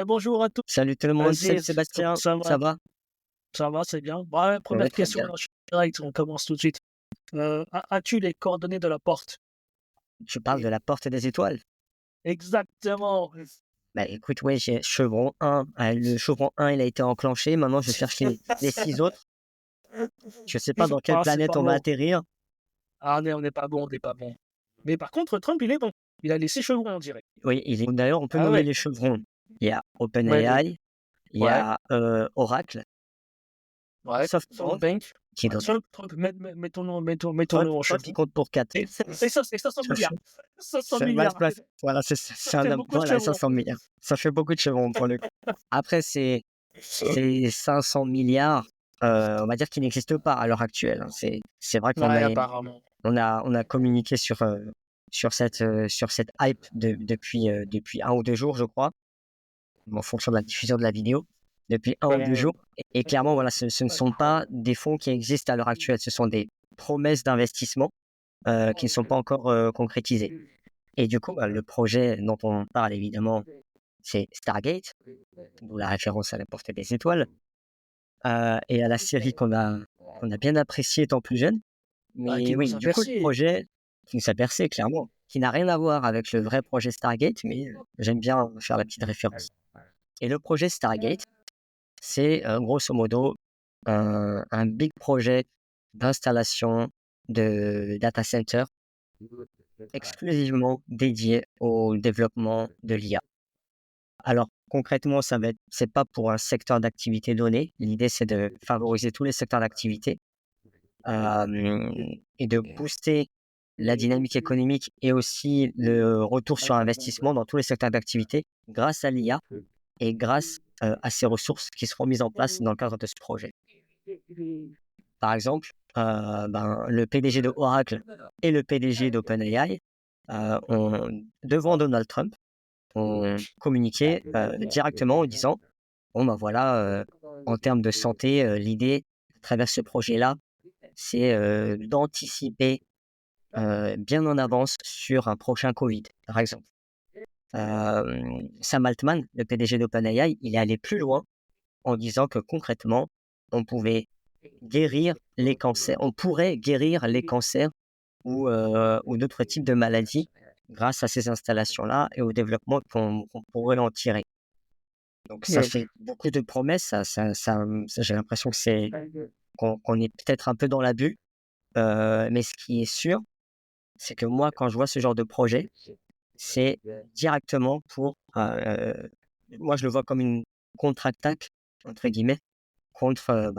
Bonjour à tous. Salut tout le monde, salut Vas-y, Sébastien, ça va? ça va? Ça va, c'est bien. Bah, Ça va première très question, bien. là, je suis direct, on commence tout de suite. As-tu les coordonnées de la porte? Tu parles de la porte des étoiles? Exactement. Bah écoute, ouais, j'ai chevron 1. Le chevron 1, il a été enclenché. Maintenant, je cherche les 6 autres. Je sais pas dans quelle Ah, c'est planète pas on va bon. atterrir. Ah, on n'est pas bon, on n'est pas bon. Mais par contre, Trump, il est bon. Il a laissé chevrons, on dirait. Oui, d'ailleurs, on peut Ah nommer ouais, les chevrons. Il y a ouais, OpenAI, il y ouais, a Oracle, ouais. SoftBank, SoftBank. qui Ouais, d'autre? Trump, mets ton Trump, nom en Trump, il chevron. compte pour 4. C'est 500 milliards. 500 milliards. Voilà, Ça c'est fait un homme. beaucoup de Voilà, chevrons. 500 milliards. Ça fait beaucoup de chevrons pour le coup. Après, ces 500 milliards, on va dire qu'ils n'existent pas à l'heure actuelle, hein. C'est vrai qu'on Ouais, a apparemment. on a communiqué sur cette hype depuis 1 ou 2 jours, je crois, en fonction de la diffusion de la vidéo, depuis 1 ou 2 Ouais, jours et clairement, voilà, ce ne sont pas des fonds qui existent à l'heure actuelle. Ce sont des promesses d'investissement, qui ne sont pas encore, concrétisées et du coup, bah, le projet dont on parle évidemment, c'est Stargate, d'où la référence à la portée des étoiles. Et à la série qu'on a bien appréciée étant plus jeune. qui Mais nous oui, a du coup, le percé. projet qui nous a percé clairement, qui n'a rien à voir avec le vrai projet Stargate, mais j'aime bien faire la petite référence. Et le projet Stargate, c'est, grosso modo un big projet d'installation de data center exclusivement dédié au développement de l'IA. Alors concrètement, c'est pas pour un secteur d'activité donné. L'idée, c'est de favoriser tous les secteurs d'activité, et de booster la dynamique économique et aussi le retour sur investissement dans tous les secteurs d'activité grâce à l'IA et grâce, à ces ressources qui seront mises en place dans le cadre de ce projet. Par exemple, le PDG de Oracle et le PDG d'OpenAI, devant Donald Trump, ont communiqué, directement en disant: «Bon, ben, voilà, en termes de santé, l'idée à travers ce projet-là, c'est, d'anticiper, bien en avance sur un prochain Covid», par exemple. Sam Altman, le PDG d'OpenAI, il est allé plus loin en disant que concrètement, on pouvait on pourrait guérir les cancers ou d'autres types de maladies grâce à ces installations-là et au développement qu'on pourrait en tirer. Donc ça Ouais. fait beaucoup de promesses, j'ai l'impression que qu'on est peut-être un peu dans l'abus, mais ce qui est sûr, c'est que moi, quand je vois ce genre de projet, c'est directement moi, je le vois comme une «contre-attaque» entre guillemets, contre,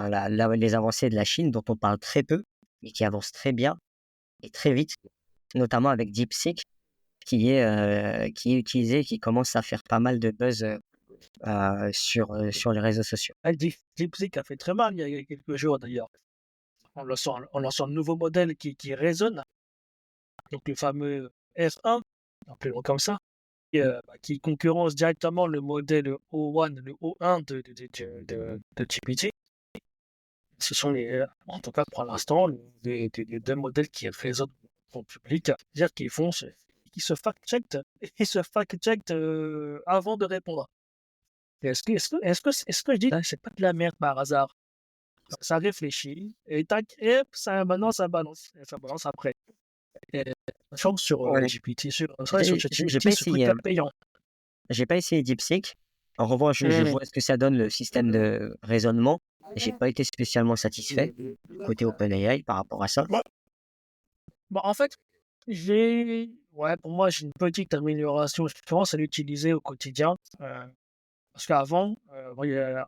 les avancées de la Chine dont on parle très peu, mais qui avancent très bien et très vite, notamment avec DeepSeek qui est utilisé, qui commence à faire pas mal de buzz, sur les réseaux sociaux. DeepSeek a fait très mal il y a quelques jours d'ailleurs. En lançant un nouveau modèle qui résonne, donc le fameux S1, appelons-le comme ça, qui concurrence directement le modèle O1, le O1 de GPT. Ce sont en tout cas pour l'instant, les deux modèles qui résonnent au public, c'est-à-dire qu'ils se fact-checked, ils se fact-checked avant de répondre. Est-ce que je dis, là, c'est pas de la merde par hasard? Ça réfléchit, et tac, et hop, ça balance après. Et chance sur Ouais, GPT, sur j'ai ChatGPT, pas ce truc essayé, est hein. payant. J'ai pas essayé DeepSeek. En revanche, je Mmh. vois ce que ça donne le système de raisonnement. J'ai pas été spécialement satisfait du côté OpenAI par rapport à ça. Bah, en fait, ouais, pour moi, j'ai une petite amélioration. Je commence à l'utiliser au quotidien. Parce qu'avant, il y a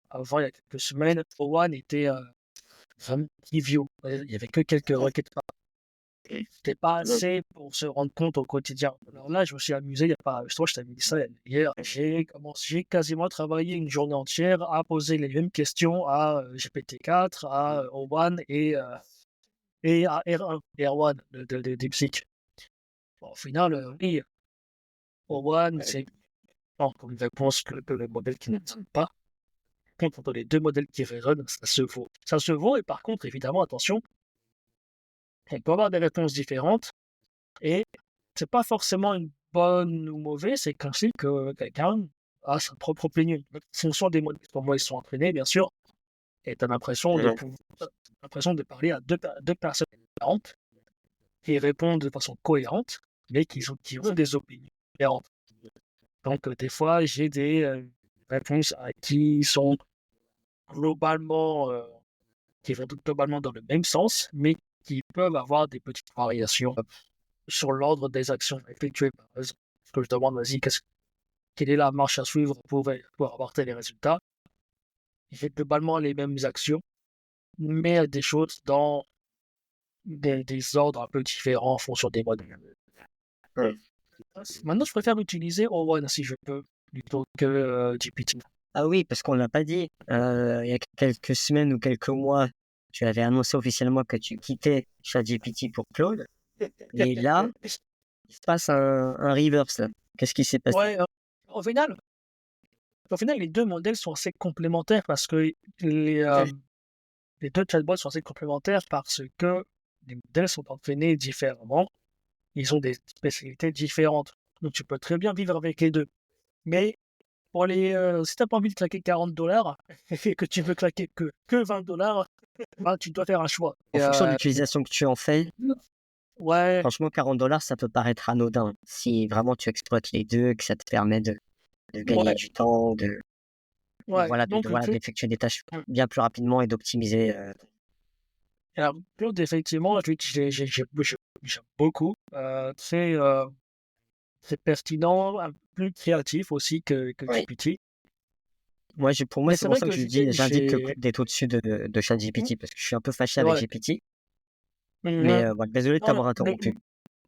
quelques semaines, O1 était vraiment trivial. Il y avait que quelques requêtes. C'était pas assez pour se rendre compte au quotidien. Alors là, je me suis amusé, il y a pas, justement, je t'avais dit ça hier. J'ai quasiment travaillé une journée entière à poser les mêmes questions à GPT-4, à O1 et à R1, R1 de DeepSeek. Bon, au final, oui, O1, c'est non, comme une réponse que le modèle qui ne résonne pas. Par contre, entre les deux modèles qui résonnent, ça se vaut. Ça se vaut, et par contre, évidemment, attention, il peut y avoir des réponses différentes, et c'est pas forcément une bonne ou mauvaise, c'est qu'ainsi que quelqu'un a sa propre opinion. Ce sont des modèles, pour moi, ils sont entraînés, bien sûr, et tu as l'impression de parler à deux personnes différentes qui répondent de façon cohérente, mais qui ont des opinions différentes. Donc, des fois, j'ai des réponses qui sont globalement, qui vont globalement dans le même sens, mais qui peuvent avoir des petites variations sur l'ordre des actions effectuées. Par exemple, que je demande, vas-y, quelle est la marche à suivre pour avoir tel résultat? J'ai globalement les mêmes actions, mais des choses dans des ordres un peu différents en fonction des modèles. Ouais. Maintenant, je préfère utiliser O1 si je peux, plutôt que GPT. Ah oui, parce qu'on l'a pas dit. Il y a quelques semaines ou quelques mois, tu avais annoncé officiellement que tu quittais ChatGPT pour Claude. Et là, il se passe un reverse. Là. Qu'est-ce qui s'est passé? Ouais, au final, les deux modèles sont assez complémentaires parce que les deux chatbots sont assez complémentaires parce que les modèles sont entraînés différemment. Ils ont des spécialités différentes. Donc, tu peux très bien vivre avec les deux. Mais si tu n'as pas envie de claquer $40 et que tu veux claquer que $20, bah, tu dois faire un choix. En fonction de l'utilisation que tu en fais, Ouais, franchement, $40, ça peut paraître anodin. Si vraiment tu exploites les deux, que ça te permet de gagner ouais, du temps, ouais. Donc, d'effectuer des tâches bien plus rapidement et d'optimiser. alors, Claude, effectivement, j'aime beaucoup. C'est pertinent, un peu plus créatif aussi que Oui. GPT. Pour moi, Mais c'est c'est pour vrai ça que que j'indique que Claude est au-dessus de ChatGPT parce que je suis un peu fâché avec ouais. GPT. Mais Mhm. voilà, désolé de Non, t'avoir interrompu.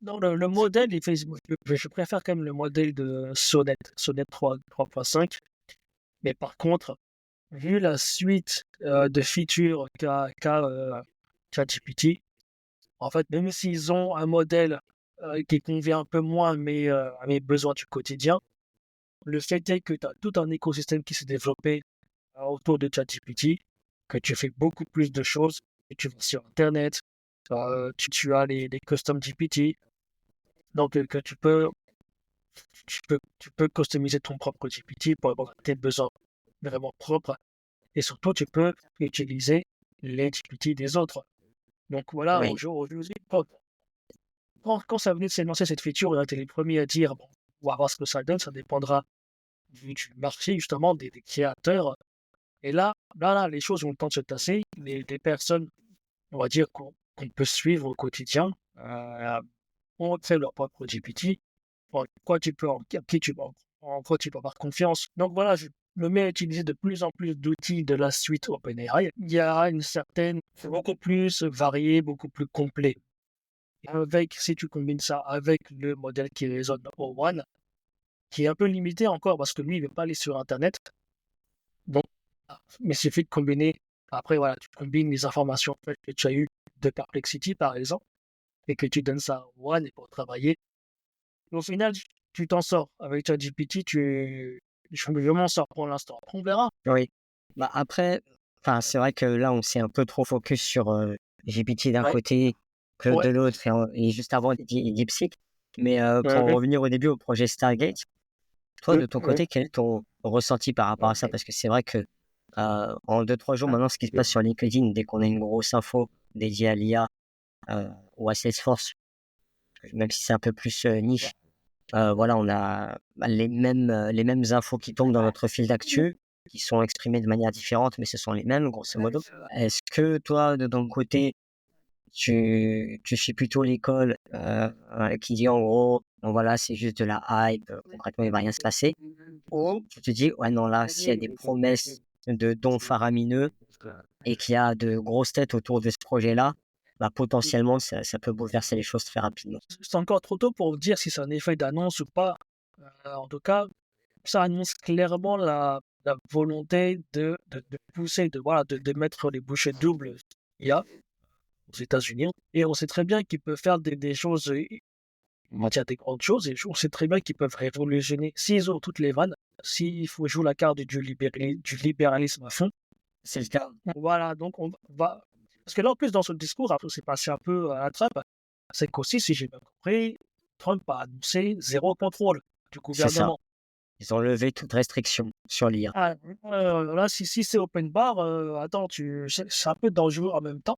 le modèle, je préfère quand même le modèle de Sonnet 3.5. Mais par contre, vu la suite de features qu'a ChatGPT, en fait, même s'ils ont un modèle qui convient un peu moins à mes besoins du quotidien, le fait est que tu as tout un écosystème qui s'est développé autour de ChatGPT, que tu fais beaucoup plus de choses, que tu vas sur Internet, tu as les custom GPT, donc que tu peux customiser ton propre GPT pour avoir tes besoins vraiment propres, et surtout tu peux utiliser les GPT des autres. Donc voilà, Oui, aujourd'hui, quand ça venait de s'élancer cette feature, on a été les premiers à dire, bon, on va voir ce que ça donne, ça dépendra du marché justement des créateurs. Et là, les choses ont le temps de se tasser. Les personnes, on va dire, qu'on peut suivre au quotidien, ont fait leur propre GPT, en quoi tu peux avoir confiance. Donc voilà, je me mets à utiliser de plus en plus d'outils de la suite OpenAI. Il y a c'est beaucoup plus varié, beaucoup plus complet. Si tu combines ça avec le modèle qui résonne au One, qui est un peu limité encore parce que lui, il ne veut pas aller sur Internet. Donc, mais il suffit de combiner. Après, voilà, tu combines les informations en fait, que tu as eues de Perplexity, par exemple, et que tu donnes ça à One et pour travailler. Et au final, tu t'en sors. Avec ChatGPT, je m'en sors pour l'instant. On verra. oui. Bah après, c'est vrai que là, on s'est un peu trop focus sur GPT d'un Ouais, côté, Claude de ouais. l'autre, et juste avant DeepSeek. Mais pour en Mhm, revenir au début au projet Stargate, toi, de ton mhm, côté, quel est ton ressenti par rapport à ça? Parce que c'est vrai que en 2-3 jours, maintenant, ce qui se passe sur LinkedIn, dès qu'on a une grosse info dédiée à l'IA ou à Salesforce, même si c'est un peu plus niche, voilà, on a les mêmes infos qui tombent dans notre fil d'actu, qui sont exprimées de manière différente, mais ce sont les mêmes, grosso modo. Est-ce que toi, de ton côté, tu suis plutôt l'école qui dit en gros, bon voilà, c'est juste de la hype, concrètement, il va rien se passer, ou tu te dis, ouais, non, là, s'il y a des promesses de dons faramineux et qu'il y a de grosses têtes autour de ce projet-là, bah, potentiellement, ça peut bouleverser les choses très rapidement. C'est encore trop tôt pour dire si c'est un effet d'annonce ou pas. En tout cas, ça annonce clairement la volonté de pousser, voilà, de mettre les bouchées doubles IA aux États-Unis. Et on sait très bien qu'ils peuvent faire des choses, on va dire des grandes choses, et on sait très bien qu'ils peuvent révolutionner. S'ils ont toutes les vannes, s'il faut jouer la carte du libéralisme à fond, C'est le cas. voilà, donc on va. Parce que là, en plus, dans ce discours, après, c'est passé un peu à la trappe, c'est qu'aussi, si j'ai bien compris, Trump a annoncé zéro contrôle du C'est ça. gouvernement. Ils ont levé toute restriction sur l'IA. Ah, là, si c'est open bar, attends, c'est un peu dangereux en même temps,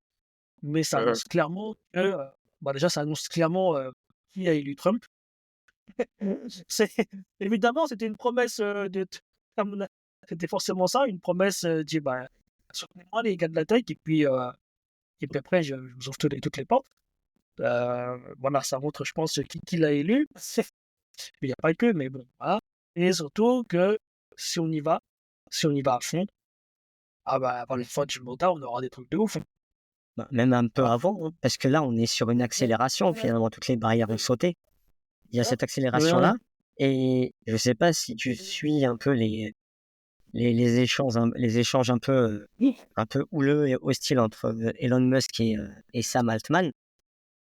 mais ça annonce clairement que, bah, déjà, ça annonce clairement, qui a élu Trump. C'est évidemment, c'était une promesse, à mon a c'était forcément ça, une promesse, dit: «Bah, soutenez-moi les gars de la tech et puis après je vous ouvre toutes les portes». Voilà, ça montre, je pense, qui l'a élu. Il y a pas que, mais bon, voilà, et surtout que si on y va si on y va à fond, ah bah, avant la fin du mandat, on aura des trucs de ouf, hein. Bah, même un peu Ah, avant, hein, parce que là, on est sur une accélération, finalement, toutes les barrières ont sauté. Il y a cette ouais, accélération-là et je sais pas si tu suis un peu les échanges un peu houleux et hostiles entre, Elon Musk et Sam Altman.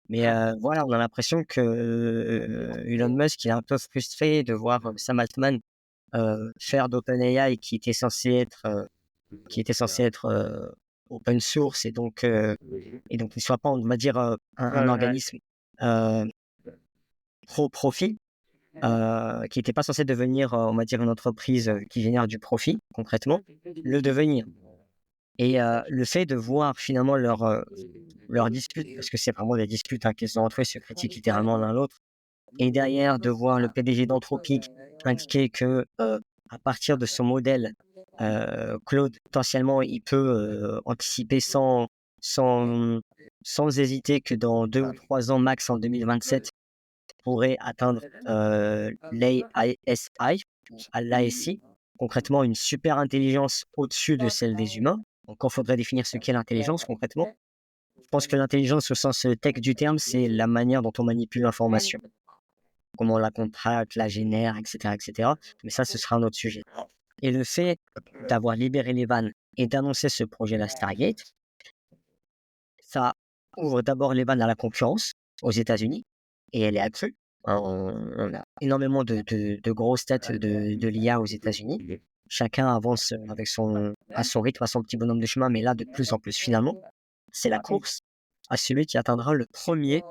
Mais, voilà, on a l'impression que, Elon Musk, il est un peu frustré de voir, Sam Altman, faire d'OpenAI qui était censé être, open source et donc il soit pas, on va dire, un ouais, organisme, heu, pro profit, qui était pas censé devenir, on va dire une entreprise, qui génère du profit concrètement, le devenir. Et le fait de voir finalement leurs disputes, parce que c'est vraiment des disputes, hein, qu'ils ont entre eux, ils se critiquent littéralement l'un l'autre. Et derrière, de voir le PDG d'Anthropic indiquer que, à partir de son modèle, Claude, potentiellement, il peut, anticiper sans sans hésiter que dans 2 ou 3 ans max, en 2027, pourrait atteindre, l'ASI ou à l'ASI, concrètement une super intelligence au-dessus de celle des humains. Encore faudrait définir ce qu'est l'intelligence concrètement. Je pense que l'intelligence au sens, tech du terme, c'est la manière dont on manipule l'information, comment on la contracte, la génère, et cetera, et cetera. Mais ça, ce sera un autre sujet. Et le fait d'avoir libéré les vannes et d'annoncer ce projet-là Stargate, ça ouvre d'abord les vannes à la concurrence aux États-Unis et elle est accrue. On a énormément de grosses têtes de l'IA aux États-Unis. Chacun avance avec à son rythme, à son petit bonhomme de chemin, mais là, de plus en plus, finalement, c'est la course à celui qui atteindra le premier.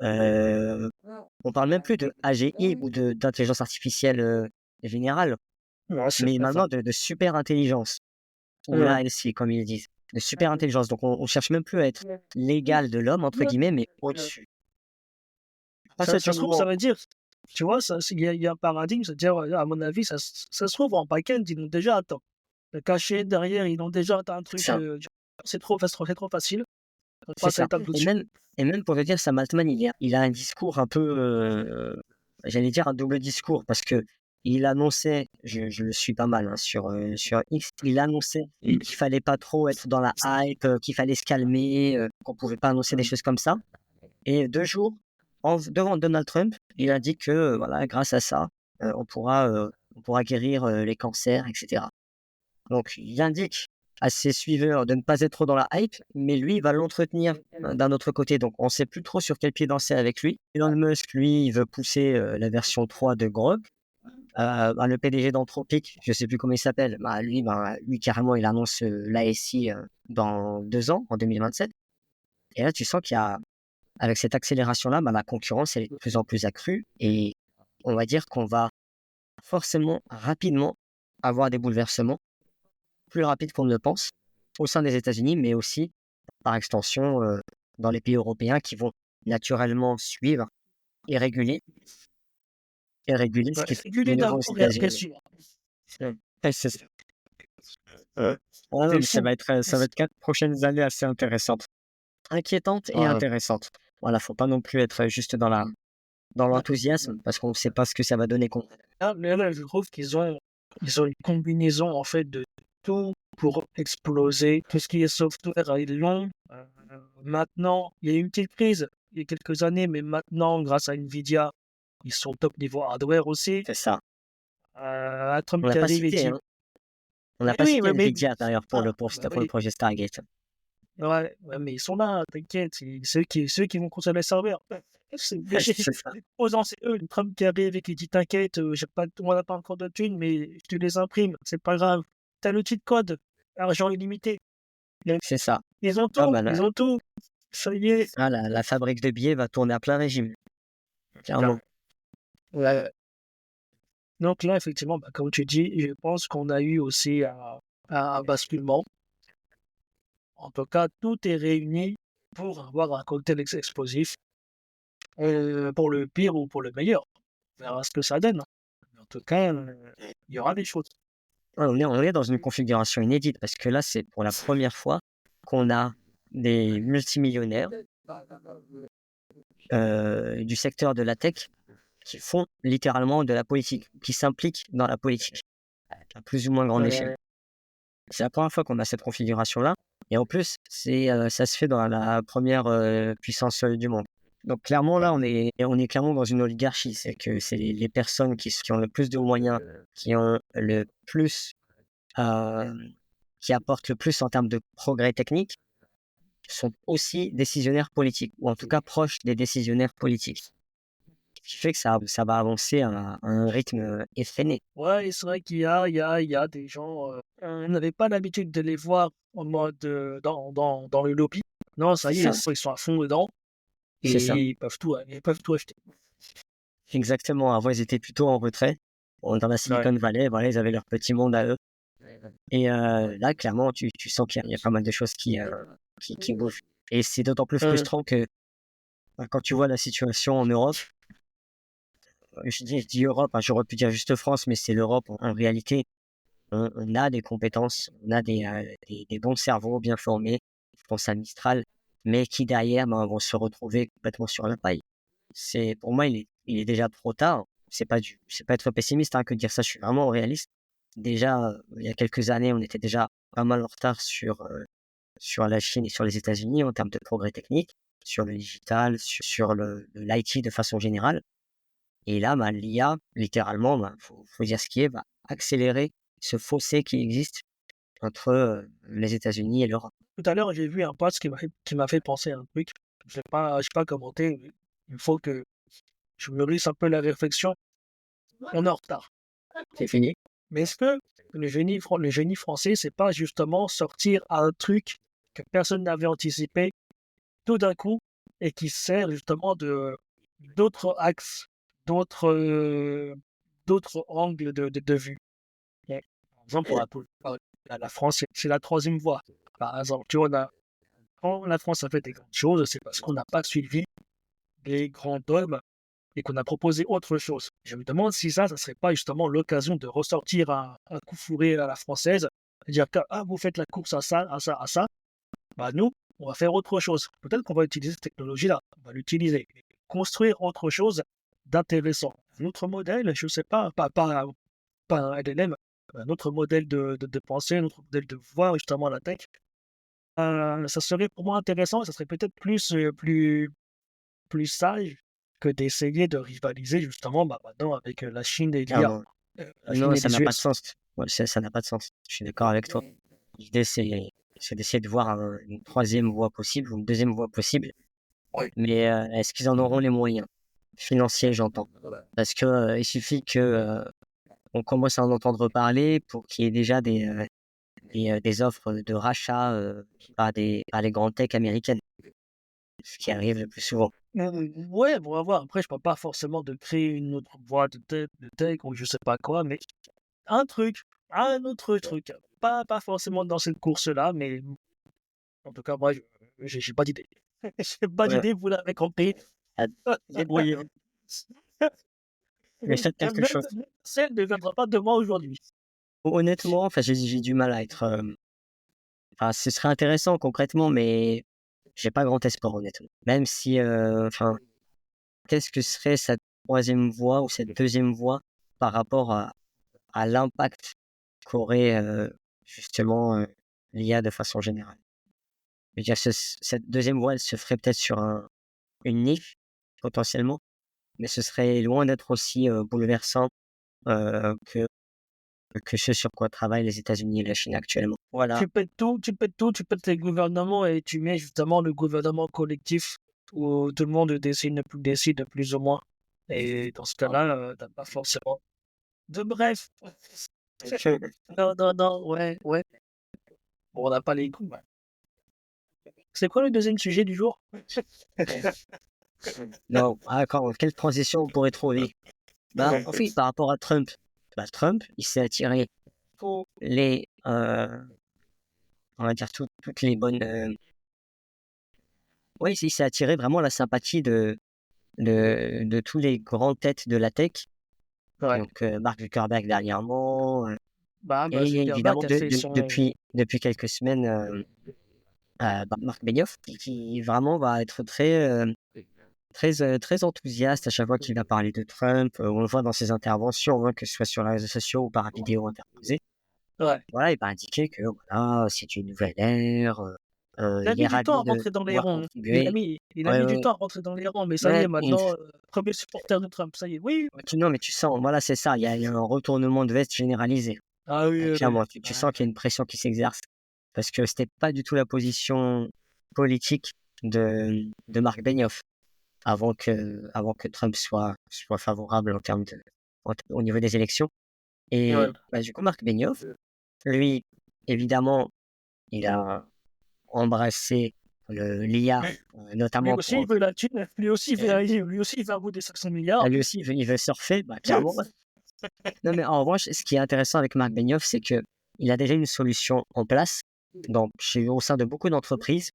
On parle même plus de AGI ou d'intelligence artificielle générale, ouais, c'est mais vrai ça. maintenant de super intelligence, ou Ouais. l'ASI, comme ils disent, de super intelligence. Donc on cherche même plus à être l'égal de l'homme, entre guillemets, mais au-dessus. À partir Ça du se trouve, ça moment, veut dire, tu vois, il y a un paradigme, c'est-à-dire, à mon avis, ça se trouve en back-end, ils l'ont déjà atteint. Le caché derrière, ils ont déjà atteint un truc, ça, c'est trop facile, on c'est passe à ça. l'étape Et au-dessus. même, et même pour te dire, Sam Altman, il a un discours un peu, j'allais dire un double discours, parce que il annonçait, je le suis pas mal hein, sur X, il annonçait qu'il fallait pas trop être dans la hype, qu'il fallait se calmer, qu'on pouvait pas annoncer des choses comme ça. Et 2 jours devant Donald Trump, il a dit que, voilà, grâce à ça, on pourra guérir, les cancers et cetera. Donc il indique à ses suiveurs de ne pas être trop dans la hype, mais lui, il va l'entretenir, d'un autre côté. Donc on ne sait plus trop sur quel pied danser avec lui. Elon Musk, lui, il veut pousser, la version 3 de Grok. Bah, le PDG d'Anthropic, je ne sais plus comment il s'appelle, lui carrément, il annonce, l'ASI, dans 2 ans, en 2027. Et là, tu sens qu'il y a avec cette accélération-là, bah, la concurrence, elle est de plus en plus accrue et on va dire qu'on va forcément, rapidement, avoir des bouleversements plus rapides qu'on ne le pense au sein des États-Unis, mais aussi, par extension, dans les pays européens qui vont naturellement suivre et réguler ce Ouais, qui se passe de réguler nouveau aux d'abord et après États-Unis. suivre. Ouais. Ouais, c'est ça. Ah non, C'est mais fou. ça va être 4 prochaines années assez intéressantes. Inquiétantes et Ouais. intéressantes. Voilà, faut pas non plus être juste dans l'enthousiasme parce qu'on ne sait pas ce que ça va donner Là, je trouve qu'ils ont une combinaison, en fait, de tout pour exploser. Tout ce qui est software, ils l'ont. Maintenant, il y a eu une petite crise il y a quelques années, mais maintenant, grâce à Nvidia, ils sont top niveau hardware aussi. c'est ça. Trump On l'a qui pas arrive et cité, dit: hein. On n'a «Oui, pas oui, cité ouais, mais Nvidia d'ailleurs bah pour le oui, projet Stargate. ouais, ouais, mais ils sont là, t'inquiète, c'est eux qui vont consommer le serveur. C'est obligé. C'est ça. Les composants, c'est eux. Le Trump qui arrive et qui dit: «T'inquiète, on n'a pas encore de thunes, mais je te les imprime, c'est pas grave. T'as le cheat code, argent illimité». Ils C'est ça. ils ont Ah tout, bah ils ont tout. Ça y est. la fabrique de billets va tourner à plein régime, clairement. Ouais. Donc là, effectivement, comme tu dis, je pense qu'on a eu aussi un basculement. En tout cas, tout est réuni pour avoir un cocktail explosif, pour le pire ou pour le meilleur. On verra ce que ça donne. En tout cas, il y aura des choses. Ouais, on est dans une configuration inédite parce que là, c'est pour la première fois qu'on a des multimillionnaires du secteur de la tech qui font littéralement de la politique, qui s'impliquent dans la politique à plus ou moins grande échelle. C'est la première fois qu'on a cette configuration-là. Et en plus, ça se fait dans la première puissance du monde. Donc clairement, là, on est clairement dans une oligarchie. C'est que c'est les personnes qui ont le plus de moyens, qui ont le plus, euh, qui apportent le plus en termes de progrès technique, sont aussi décisionnaires politiques, ou en tout cas proches des décisionnaires politiques. Ce qui fait que ça va avancer à un rythme effréné. Ouais, et c'est vrai qu'il y a des gens, on n'avait pas l'habitude de les voir en mode dans le lobby. Non, ça y est, Ça, ils sont à fond dedans et c'est ça. ils peuvent tout acheter. Exactement. Avant, ils étaient plutôt en retrait. Dans la Ouais. Silicon Valley, voilà, ils avaient leur petit monde à eux. Et là, clairement, tu sens qu'il y a pas mal de choses qui bougent. Et c'est d'autant plus Hum, frustrant que quand tu vois la situation en Europe, je dis Europe, hein, j'aurais pu dire juste France, mais c'est l'Europe en réalité. On a des compétences, on a des bons cerveaux bien formés, je pense à Mistral, mais qui derrière vont se retrouver complètement sur la paille. Pour moi, il est déjà trop tard. C'est pas être pessimiste que de dire ça, je suis vraiment réaliste. Déjà, il y a quelques années, on était déjà pas mal en retard sur la Chine et sur les États-Unis en termes de progrès technique, sur le digital, sur l'IT de façon générale. Et là, l'IA, littéralement, faut dire ce qui est, va accélérer ce fossé qui existe entre les États-Unis et l'Europe. Tout à l'heure, j'ai vu un post qui m'a fait penser à un truc. Je l'ai pas commenté, mais il faut que je mûrisse un peu la réflexion. On est en retard, c'est fini. Mais est-ce que le génie français, c'est pas justement sortir un truc que personne n'avait anticipé tout d'un coup et qui sert justement de d'autres axes, d'autres d'autres angles de vue. Ouais. Par exemple, la France, c'est la troisième voie. Par exemple, tu vois, quand la France a fait des grandes choses, c'est parce qu'on n'a pas suivi les grands dogmes et qu'on a proposé autre chose. Je me demande si ça serait pas justement l'occasion de ressortir un coup fourré à la française, et dire que ah, vous faites la course à ça, à ça, à ça. Bah, nous, on va faire autre chose. Peut-être qu'on va utiliser cette technologie-là, on va l'utiliser, construire autre chose d'intéressant. Un autre modèle, je ne sais pas un LLM, un autre modèle de pensée, un autre modèle de voir justement la tech. Ça serait pour moi intéressant, ça serait peut-être plus sage que d'essayer de rivaliser justement maintenant avec la Chine et l'IA, Clairement. la Chine Non, et ça n'a les pas de US. sens. Ouais, ça n'a pas de sens. Je suis d'accord avec toi. L'idée, c'est d'essayer de voir une troisième voie possible ou une deuxième voie possible. Oui. Mais est-ce qu'ils en auront les moyens financiers, j'entends? Parce que il suffit que on commence à en entendre parler pour qu'il y ait déjà des offres de rachat par les grandes tech américaines, ce qui arrive le plus souvent. Ouais, on va voir. Après, je parle pas forcément de créer une autre boîte de tech ou je sais pas quoi, mais un truc, un autre truc. Pas forcément dans cette course-là, mais en tout cas, moi, j'ai pas d'idée. J'ai pas Ouais, d'idée, vous l'avez compris. ah, Vous voyez. mais faites quelque Même chose. celle ne viendra pas de moi aujourd'hui. Honnêtement, enfin, j'ai du mal à être. Enfin, ce serait intéressant concrètement, mais j'ai pas grand espoir, honnêtement. Même si, enfin, qu'est-ce que serait cette troisième voie ou cette deuxième voie par rapport à l'impact qu'aurait justement l'IA de façon générale? Je veux dire, cette deuxième voie, elle se ferait peut-être sur une niche, potentiellement, mais ce serait loin d'être aussi bouleversant que ce sur quoi travaillent les États-Unis et la Chine actuellement. Voilà. Tu pètes les gouvernements et tu mets justement le gouvernement collectif où tout le monde décide plus ou moins. Et dans ce cas-là, t'as pas forcément de bref. Non, non, non, ouais, ouais. Bon, on n'a pas les coups. Ouais. C'est quoi le deuxième sujet du jour? Non, quelle transition on pourrait trouver? Ben, oui, par rapport à Trump. Trump, il s'est attiré tous les, on va dire toutes les bonnes, oui, il s'est attiré vraiment la sympathie de tous les grandes têtes de la tech, Ouais. donc Mark Zuckerberg dernièrement, Bah, et évidemment Zuckerberg a fait son. depuis quelques semaines, Marc Benioff qui vraiment va être très enthousiaste à chaque fois qu'il va parler de Trump. On le voit dans ses interventions, hein, que ce soit sur les réseaux sociaux ou par vidéo interposée. Ouais. Voilà, il va indiquer que voilà, c'est une nouvelle ère. Il a Il est mis du temps ravi à de rentrer dans les pouvoir rangs, hein. contribuer. Il a Ouais, mis ouais, du ouais. temps à rentrer dans les rangs, mais ça y Ouais, est, maintenant, premier supporter de Trump, ça y est. Oui. non, mais tu sens, voilà, c'est ça. Il y a un retournement de veste généralisé. Ah oui, oui, oui. Clairement, tu sens qu'il y a une pression qui s'exerce parce que c'était pas du tout la position politique de Marc Benioff avant que Trump soit favorable en termes au niveau des élections. Ouais. Et bah, du coup, Marc Benioff, lui, évidemment, il a embrassé l'IA, Lui notamment aussi, pour. il veut la thune. Lui aussi, il veut un bout des 500 milliards. Lui aussi, il veut surfer, bah, clairement. Non, mais en revanche, ce qui est intéressant avec Marc Benioff, c'est que il a déjà une solution en place au sein de beaucoup d'entreprises.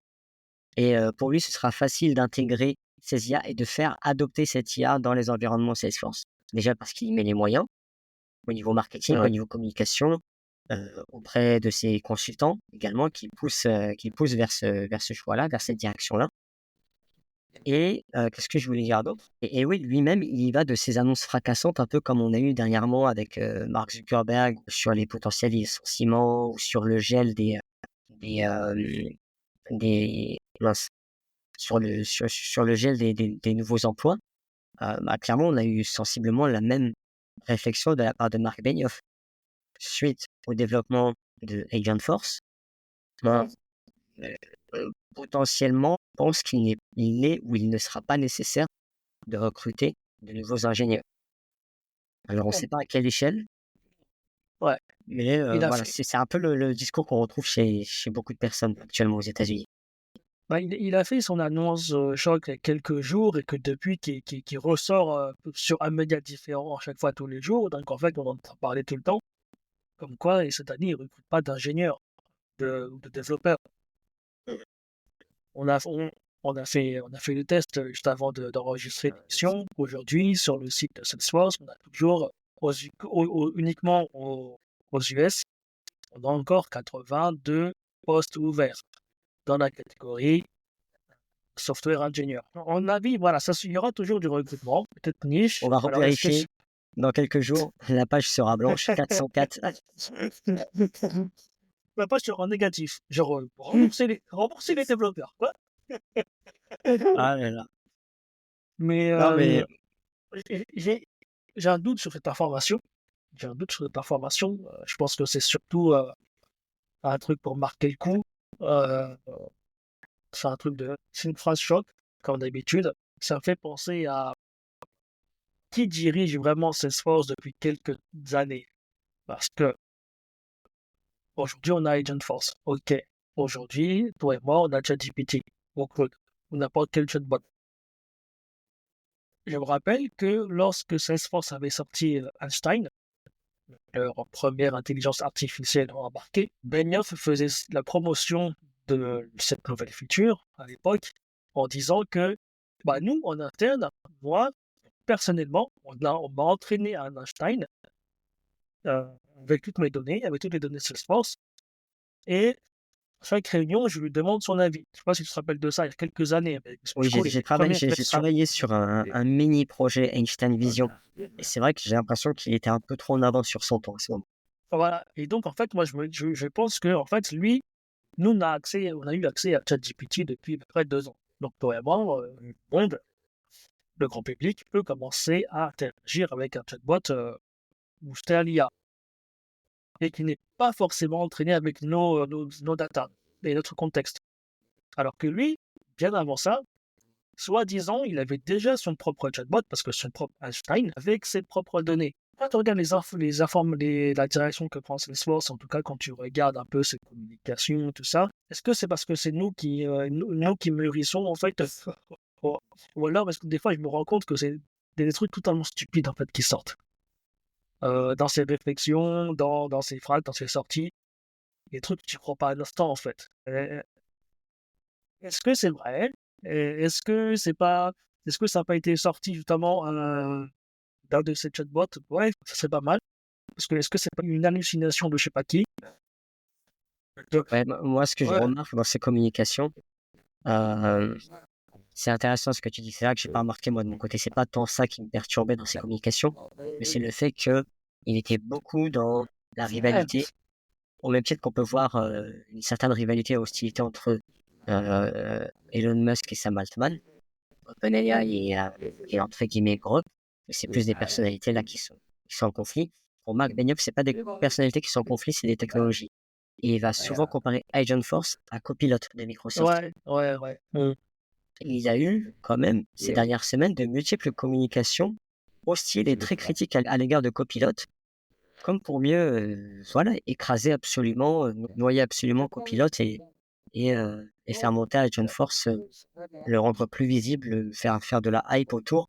Et pour lui, ce sera facile d'intégrer ces IA et de faire adopter cette IA dans les environnements Salesforce. Déjà parce qu'il y met les moyens au niveau marketing, au niveau communication, auprès de ses consultants également qui poussent vers ce choix-là, vers cette direction-là. Et qu'est-ce que je voulais dire d'autre? Et oui, lui-même, il y va de ces annonces fracassantes, un peu comme on a eu dernièrement avec Mark Zuckerberg sur les potentiels licenciements ou sur le gel des, euh, mince, sur le gel des nouveaux emplois. Bah, clairement, on a eu sensiblement la même réflexion de la part de Mark Benioff. Suite au développement de Agent Force, ben, potentiellement, je pense il n'est ou il ne sera pas nécessaire de recruter de nouveaux ingénieurs. Alors, on ne sait pas à quelle échelle, Ouais. mais Il a voilà, fait, c'est un peu le discours qu'on retrouve chez beaucoup de personnes actuellement aux États-Unis. il a fait son annonce choc il y a quelques jours et que depuis, qui ressort sur un média différent à chaque fois tous les jours. Donc, en fait, on en entend parler tout le temps. Comme quoi, et cette année, il ne recrute pas d'ingénieurs ou de développeurs. On a, on, on a fait le test juste avant d'enregistrer l'émission. Aujourd'hui, sur le site de Salesforce, on a toujours, uniquement aux US, on a encore 82 postes ouverts dans la catégorie software engineer. On a vu, voilà, il y aura toujours du recrutement, peut-être niche. On va Alors, est-ce que revérifier dans quelques jours, la page sera blanche, 404. ma page sera en négatif? Genre, rembourser les développeurs, quoi. Ah là là. Mais Non, mais j'ai j'ai- j'ai un doute sur cette information. J'ai un doute sur cette information. Je pense que c'est surtout un truc pour marquer le coup. Euh, c'est une phrase choc, comme d'habitude. Ça me fait penser à qui dirige vraiment Salesforce depuis quelques années. Parce que aujourd'hui, on a Agentforce. OK. Aujourd'hui, toi et moi, on a ChatGPT. Ou Claude. Ou n'importe quel chatbot. Je me rappelle que lorsque Salesforce avait sorti Einstein, leur première intelligence artificielle embarquée, Benioff faisait la promotion de cette nouvelle feature à l'époque en disant que bah, nous, en interne, moi, personnellement, on m'a entraîné à un Einstein euh, avec toutes mes données, avec toutes les données Salesforce, et à chaque réunion, je lui demande son avis. Je ne sais pas si tu te rappelles de ça il y a quelques années, mais oui, du coup, les premières j'ai versions. travaillé sur un mini projet Einstein Vision. Et c'est vrai que j'ai l'impression qu'il était un peu trop en avance sur son temps à ce moment. Voilà. Et donc, en fait, moi, je pense que, en fait, lui, nous, on a eu accès à ChatGPT depuis à peu près 2 ans. Donc, vraiment, le monde, le grand public peut commencer à interagir avec un chatbot boosté à l'IA et qui n'est pas forcément entraîné avec nos data et notre contexte. Alors que lui, bien avant ça, soi-disant, il avait déjà son propre chatbot parce que son propre Einstein avec ses propres données. Quand tu regardes la direction que prend Salesforce, en tout cas quand tu regardes un peu ses communications, tout ça, est-ce que c'est parce que c'est nous qui mûrissons en fait ou alors parce que des fois je me rends compte que c'est des trucs totalement stupides en fait qui sortent. dans ses réflexions, dans ses phrases, dans ses sorties, des trucs que tu crois pas un instant, en fait. Est-ce que c'est vrai? Et est-ce que ça n'a pas été sorti justement, d'un de ces chatbots? Ouais, ça serait pas mal, parce que est-ce que c'est pas une hallucination de je sais pas qui? De Ouais, moi, ce que je ouais, remarque dans ces communications, euh, c'est intéressant ce que tu dis. C'est vrai que j'ai pas remarqué moi de mon côté. C'est pas tant ça qui me perturbait dans ces communications, mais c'est le fait que il était beaucoup dans la ouais, rivalité, au même titre qu'on peut voir une certaine rivalité et hostilité entre Elon Musk et Sam Altman, OpenAI et entre guillemets Grok. C'est plus des personnalités là qui sont en conflit. Pour Mark Benioff, c'est pas des personnalités qui sont en conflit, c'est des technologies. Et il va souvent comparer Agent Force à Copilot de Microsoft. ouais, ouais, ouais. Il y a eu quand même ces dernières semaines de multiples communications hostiles et très critiques à l'égard de Copilot, comme pour mieux voilà, écraser absolument, noyer absolument Copilot et faire monter Agent Force, le rendre plus visible, faire de la hype autour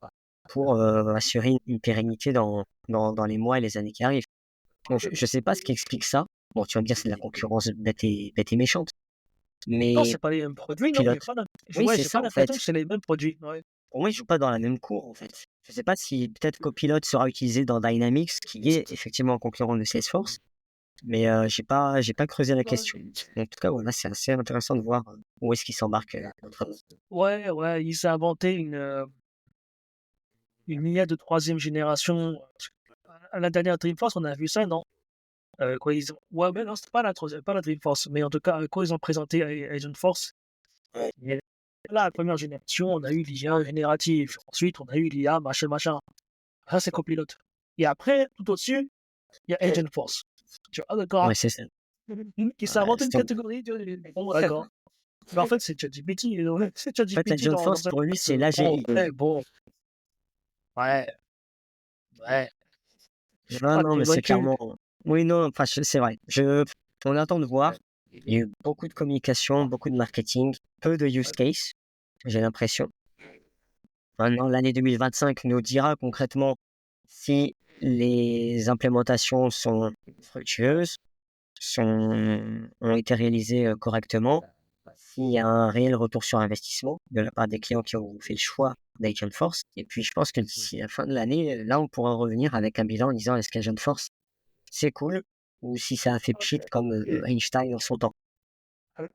pour assurer une pérennité dans les mois et les années qui arrivent. Bon, je ne sais pas ce qui explique ça. Bon, tu vas me dire c'est de la concurrence bête et méchante. Non, Mais c'est pas les mêmes produits, non, Copilot, oui, c'est j'ai pas ça en l'impression fait. que c'est les mêmes produits, ouais. Pour moi, ils jouent pas dans la même cour, en fait. Je sais pas si peut-être Copilot sera utilisé dans Dynamics, qui est effectivement un concurrent de Salesforce, mais j'ai pas creusé la question. Mais en tout cas, voilà, c'est assez intéressant de voir où est-ce qu'ils s'embarquent entre eux. Ouais, ouais, il s'est inventé une IA de troisième génération. À la dernière Dreamforce, on a vu ça, non? Quand ils ont ouais, mais non, c'était pas la troisième, pas la Dreamforce, mais en tout cas, quand ils ont présenté Agent Force, et là, la première génération, on a eu l'IA générative. Ensuite, on a eu l'IA machin, machin. Ça, c'est Copilot. Et après, tout au-dessus, il y a Agent Force. Tu vois? Ah, d'accord. Ouais, c'est ça. Qui s'est Ouais, inventé une catégorie, tu vois? Bon, d'accord. Mais en fait, c'est ChatGPT, c'est en fait, la ChatGPT John Force, dans un pour lui, contexte, c'est bon, l'AGI. ouais, bon, ouais, ouais. Je suis Non, pas non, mais c'est convaincu. clairement. Oui, non, enfin, c'est vrai. On attend de voir. Il y a eu beaucoup de communication, beaucoup de marketing, peu de use case, j'ai l'impression. Maintenant, l'année 2025 nous dira concrètement si les implémentations sont fructueuses, ont été réalisées correctement, s'il y a un réel retour sur investissement de la part des clients qui ont fait le choix d'Agent Force. Et puis, je pense que d'ici la fin de l'année, là, on pourra revenir avec un bilan en disant est-ce qu'Agent Force, c'est cool, ou si ça a fait pchit comme Einstein en son temps.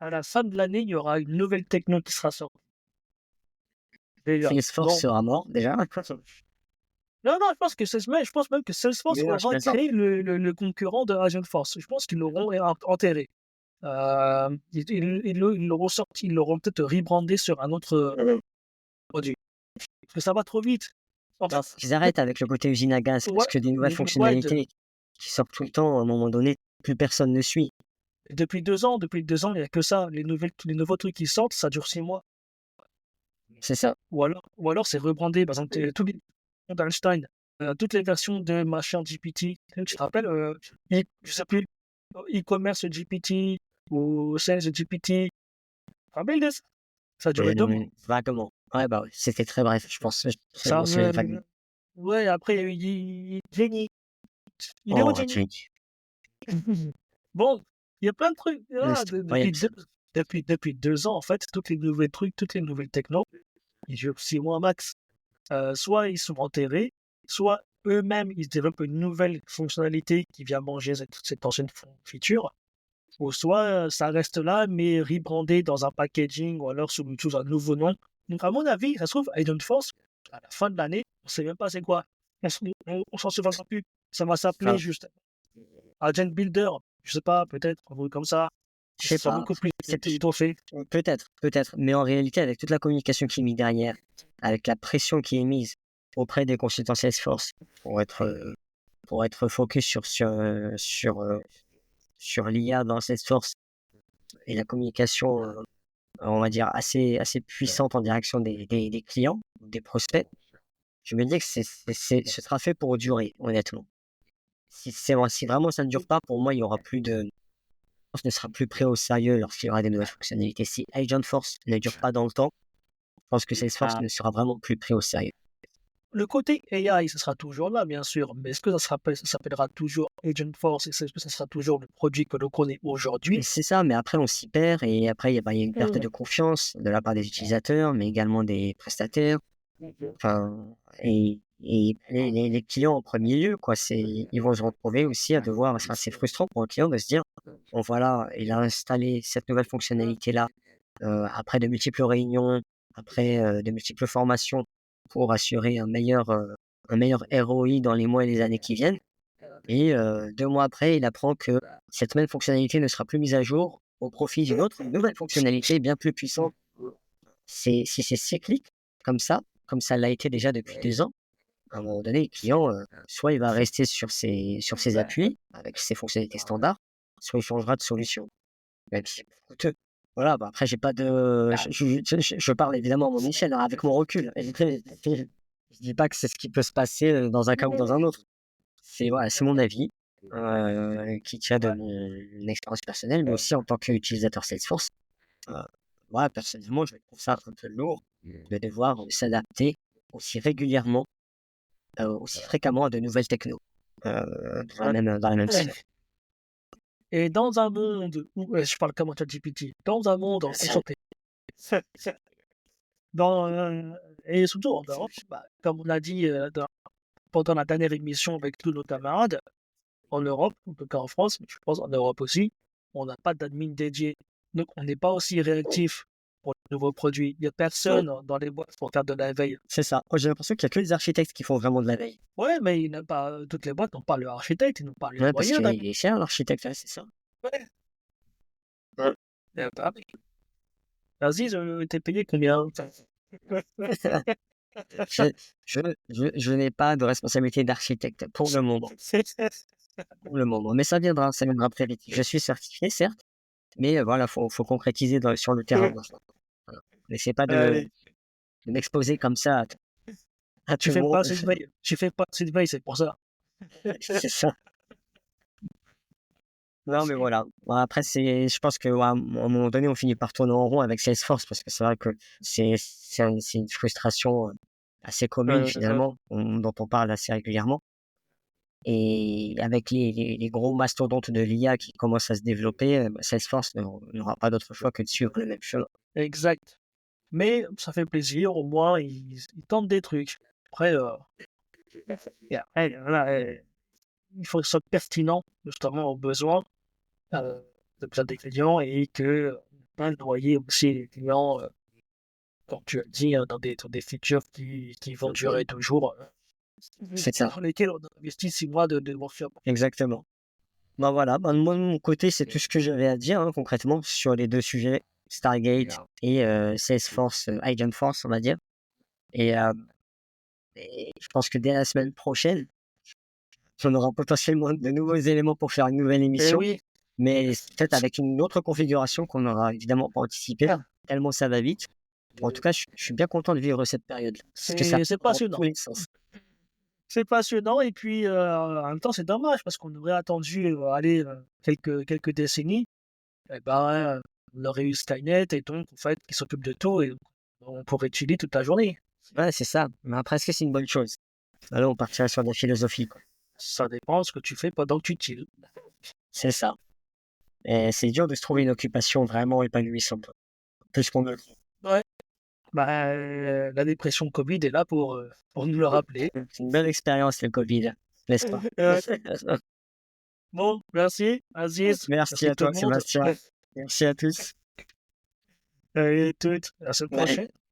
À la fin de l'année, il y aura une nouvelle techno qui sera sortie. Déjà. Salesforce Bon. sera mort, déjà. Non, non, je pense même que Salesforce Mais non, je aura plaisante. créé le concurrent de Agent Force. Je pense qu'ils l'auront enterré. Ils l'auront sorti, ils l'auront peut-être rebrandé sur un autre produit. Parce que ça va trop vite. En Non, fait, qu'ils arrêtent avec le côté usine à gaz, parce ouais, que des nouvelles ouais, fonctionnalités qui sortent tout le temps, à un moment donné, plus personne ne suit. depuis 2 ans, il n'y a que ça. Les nouveaux trucs qui sortent, ça dure 6 mois. C'est ça. Ou alors c'est rebrandé. Par exemple, tous les versions d'Einstein, toutes les versions de machin GPT. Tu te rappelles, je sais plus, e-commerce GPT ou sales GPT. Tu te rappelles de ça? Ça a duré 2 mois. Vaguement. Ouais, bah ouais, c'était très bref, je pense. Je Ça, m'en souviens vaguement. ouais, après, il y a eu Jenny. Il est où, Oh, Jenny? Jake. Bon, il y a plein de trucs. Là, C'est incroyable ça. depuis 2 ans, en fait, tous les nouveaux trucs, toutes les nouvelles techno, ils durent 6 mois max. Soit ils sont enterrés, soit eux-mêmes, ils développent une nouvelle fonctionnalité qui vient manger cette ancienne feature, ou soit ça reste là, mais rebrandé dans un packaging ou alors sous un nouveau nom. Donc, à mon avis, ça se trouve, Agent Force, à la fin de l'année, on ne sait même pas c'est quoi. On s'en souviendra plus. Ça va s'appeler Enfin, juste Agent Builder. Je sais pas, peut-être, un truc comme ça. je Ce sais sera pas. beaucoup plus C'est étoffé. peut-être. Mais en réalité, avec toute la communication qui est mise derrière, avec la pression qui est mise auprès des consultants Salesforce pour être focus sur l'IA dans Salesforce et la communication, on va dire, assez puissante en direction des clients, des prospects, je me dis que ce sera fait pour durer, honnêtement. Si vraiment ça ne dure pas, pour moi, il y aura plus de. Force ne sera plus pris au sérieux lorsqu'il y aura des nouvelles fonctionnalités. Si Agent Force ne dure pas dans le temps, je pense que Salesforce ne sera vraiment plus pris au sérieux. le côté AI, ce sera toujours là, bien sûr, mais est-ce que ça s'appellera toujours Agentforce et est-ce que ça sera toujours le produit que l'on connaît Et aujourd'hui? c'est ça, mais après on s'y perd et après il y a une perte Mmh. de confiance de la part des utilisateurs, mais également des prestataires. Enfin, et les clients en premier lieu, quoi, ils vont se retrouver aussi à devoir, enfin, c'est frustrant pour un client de se dire: «Bon voilà, il a installé cette nouvelle fonctionnalité-là, après de multiples réunions, après, de multiples formations pour assurer un meilleur ROI dans les mois et les années qui viennent et 2 mois après, il apprend que cette même fonctionnalité ne sera plus mise à jour au profit d'une autre nouvelle fonctionnalité bien plus puissante». Si c'est cyclique comme ça l'a été déjà depuis 2 ans, à un moment donné, le client, soit il va rester sur ses appuis avec ses fonctionnalités standards, soit il changera de solution. Même si c'est coûteux. Voilà, bah, après j'ai pas de je parle évidemment à mon échelle, hein, avec mon recul. Je dis pas que c'est ce qui peut se passer, dans un cas ou dans un autre. C'est voilà, c'est mon avis, qui tient de mon expérience personnelle, mais aussi en tant qu'utilisateur Salesforce. Heu, Moi personnellement, je trouve ça un peu lourd de devoir, s'adapter aussi régulièrement, aussi fréquemment à de nouvelles technos, dans la même semaine. Et dans un monde où, je parle comme un ChatGPT, dans un monde enchanté, dans, et surtout en Europe, bah, comme on l'a dit, pendant la dernière émission avec tous nos camarades, en Europe, en tout cas en France, mais je pense en Europe aussi, on n'a pas d'admin dédié. Donc on n'est pas aussi réactif pour les nouveaux produits. Il y a personne dans les boîtes pour faire de la veille. C'est ça. Moi, j'ai l'impression qu'il y a que les architectes qui font vraiment de la veille. Ouais, mais il n'a pas toutes les boîtes n'ont pas leur architecte, ils n'ont pas les Ouais, parce moyens qu'il est cher l'architecte, ouais, c'est ça. ouais. Ouais. Bah oui. Vas-y, tu payé combien? Je je n'ai pas de responsabilité d'architecte pour le moment, mais ça viendra très vite. Je suis certifié certes, mais voilà, faut concrétiser sur le terrain maintenant. Voilà. N'essaie pas Allez, de m'exposer comme ça à tu tout le fais monde. pas assez de veille. Tu fais pas assez de veille, c'est pour ça. C'est ça. Non, mais voilà. Bon, après, je pense que, ouais, à un moment donné, on finit par tourner en rond avec Salesforce parce que c'est vrai que c'est une frustration, assez commune Heu, finalement, dont on parle assez régulièrement. Et avec les gros mastodontes de l'IA qui commencent à se développer, bah, Salesforce n'aura pas d'autre choix que de suivre le même chemin. exact. Mais ça fait plaisir, au moins ils tentent des trucs. Après, et après voilà, il faut que ce soit pertinent justement aux besoins, heu, des clients et que pas noyer aussi les clients, comme tu as dit, hein, dans des features qui vont durer toujours, C'est ça, dans lesquelles on a investi 6 mois de workshop. exactement. Ben voilà, ben moi de mon côté, c'est tout ce que j'avais à dire, hein, concrètement sur les 2 sujets, Stargate et Salesforce, Agentforce, on va dire. Et je pense que dès la semaine prochaine, on aura potentiellement de nouveaux éléments pour faire une nouvelle Eh émission, oui, mais peut-être avec une autre configuration qu'on n'aura évidemment pas anticipée, tellement ça va vite. En tout cas, je suis bien content de vivre cette période, parce que ça c'est part dans passionnant. tous les sens. C'est passionnant et puis, en même temps, c'est dommage parce qu'on aurait attendu, allez, quelques décennies et ben, on aurait eu Skynet et donc en fait, qui s'occupe de tout et on pourrait utiliser toute la journée. Ouais, c'est ça, mais après est-ce que c'est une bonne chose? Là, on partirait sur de la philosophie, quoi. Ça dépend ce que tu fais pendant que tu chill. C'est ça, et c'est dur de se trouver une occupation vraiment épanouissante, plus qu'on ne le croit. Ouais. Bah, la dépression Covid est là pour nous le rappeler. C'est une belle expérience le Covid, n'est-ce pas? Bon, merci Aziz, Merci merci à tout le toi monde. Sébastien, merci à tous. Et toutes, à la semaine Ouais. prochaine.